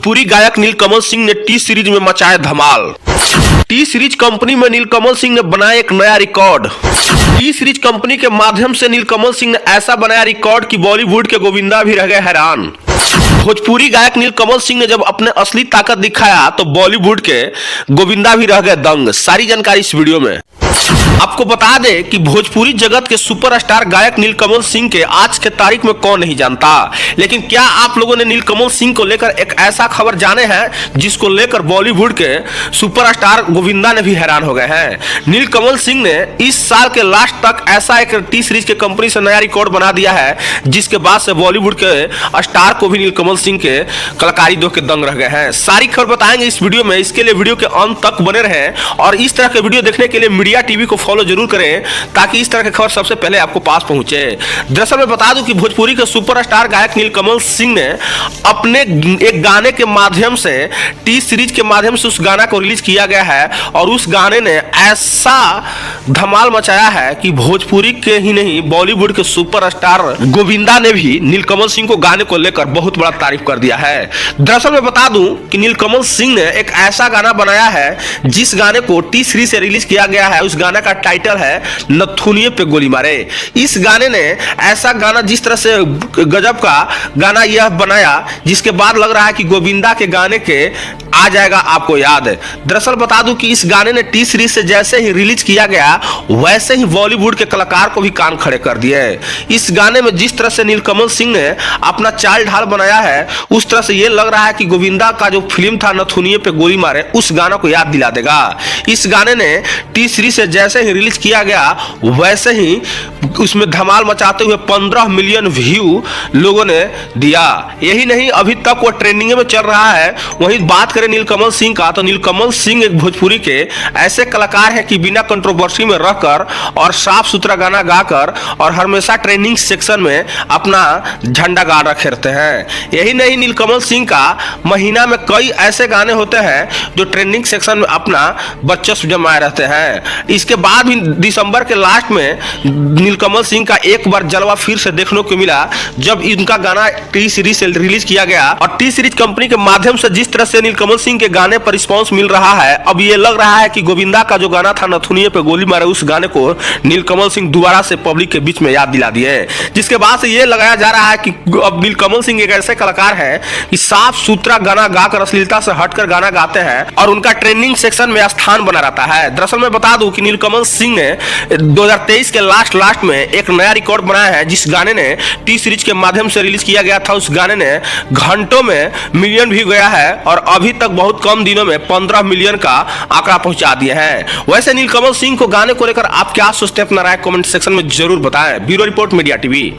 भोजपुरी गायक नीलकमल सिंह ने T series में मचाया धमाल। टी सीरीज कंपनी में नीलकमल सिंह ने बनाया एक नया रिकॉर्ड। टी सीरीज कंपनी के माध्यम से नीलकमल सिंह ने ऐसा बनाया रिकॉर्ड कि बॉलीवुड के गोविंदा भी रह गए हैरान। भोजपुरी गायक नीलकमल सिंह ने जब अपने असली ताकत दिखाया तो बॉलीवुड के गोविंदा भी रह गए दंग। सारी जानकारी इस वीडियो में। आपको बता दें कि भोजपुरी जगत के सुपरस्टार गायक नीलकमल सिंह के आज के तारीख में कौन नहीं जानता, लेकिन क्या आप लोगों ने नीलकमल सिंह को लेकर एक ऐसा खबर जाने हैं जिसको लेकर बॉलीवुड के सुपरस्टार गोविंदा ने भी हैरान हो गए हैं। नीलकमल सिंह ने इस साल के लास्ट तक ऐसा एक टी सीरीज के कंपनी से नया रिकॉर्ड बना दिया है, जिसके बाद से बॉलीवुड के स्टार को भी नीलकमल सिंह के कलाकारी देख के दंग रह गए हैं। सारी खबर बताएंगे इस वीडियो में, इसके लिए वीडियो के अंत तक बने रहें और इस तरह के वीडियो देखने के लिए मीडिया टीवी को फॉलो जरूर करें ताकि इस तरह की खबर सबसे पहले आपको पास पहुंचे। दरअसल मैं बता दूं कि भोजपुरी के सुपरस्टार गायक नीलकमल सिंह ने अपने एक गाने के माध्यम से टी सीरीज के माध्यम से उस गाना को रिलीज किया गया है और उस गाने ने ऐसा धमाल मचाया है कि भोजपुरी के ही नहीं बॉलीवुड के सुपरस्टार गोविंदा ने भी नीलकमल सिंह को गाने को लेकर बहुत बड़ा तारीफ कर दिया है। दरअसल मैं बता दूं कि नीलकमल सिंह ने एक ऐसा गाना बनाया है जिस गाने को टी सीरीज से रिलीज किया गया है। उस गाना का टाइटल है नथुनिए पे गोली मारे। इस गाने ने ऐसा गाना जिस तरह से गजब का गाना यह बनाया जिसके बाद लग रहा है कि गोविंदा के गाने के आ जाएगा आपको याद। दरअसल बता दूं कि इस गाने ने टी सीरीज से जैसे ही रिलीज किया गया वैसे ही बॉलीवुड के कलाकार को भी कान खड़े कर दिए। इस गाने में जिस तरह से नीलकमल सिंह ने अपना चाल ढाल बनाया है उस तरह से यह लग रहा है कि गोविंदा का जो फिल्म था नथुनिए पे गोली मारे उस गाना को याद दिला देगा। इस गाने ने टी सीरीज से जैसे ही रिलीज किया गया वैसे ही उसमें धमाल मचाते हुए 15 मिलियन व्यू लोगों ने दिया। यही नहीं, अभी तक वो ट्रेंडिंग में चल रहा है। वहीं बात करें नीलकमल सिंह का तो नीलकमल सिंह एक भोजपुरी के ऐसे कलाकार हैं कि बिना कंट्रोवर्सी में रहकर और साफ सुथरा गाना गाकर और हमेशा ट्रेंडिंग सेक्शन में अपना झंडा गाड़ रखे रहते हैं। यही नहीं, नीलकमल सिंह का महीना में कई ऐसे गाने होते हैं जो ट्रेंडिंग सेक्शन में अपना वर्चस्व जमाए रहते हैं। इसके बाद भी दिसंबर के लास्ट में नीलकमल सिंह का एक बार जलवा फिर से देखने को मिला जब इनका गाना टी सीरीज से रिलीज किया गया और टी सीरीज कंपनी के माध्यम से जिस तरह से नीलकमल सिंह के गाने पर रिस्पांस मिल रहा है, अब ये लग रहा है कि गोविंदा का जो गाना था नथुनिए पे गोली मारे उस गाने को नीलकमल सिंह दोबारा से पब्लिक के बीच में याद दिला दिए, जिसके बाद से ये लगाया जा रहा है कि अब नीलकमल सिंह एक ऐसे कलाकार हैं कि साफ सुथरा गाना गाकर अश्लीलता से हटकर गाना गाते हैं और उनका ट्रेंडिंग सेक्शन में स्थान बना रहता है। दरअसल मैं बता दूं कि नीलकमल सिंह ने 2023 के लास्ट में एक नया रिकॉर्ड बनाया है जिस गाने ने टी सीरीज के माध्यम से रिलीज किया गया था। उस गाने ने घंटों में मिलियन व्यू गया है और अभी तक बहुत कम दिनों में 15 मिलियन का आंकड़ा पहुंचा दिए हैं। वैसे नीलकमल सिंह को गाने को लेकर आप क्या सोचते हैं, अपना राय कमेंट सेक्शन में जरूर बताएं। Bureau report media TV.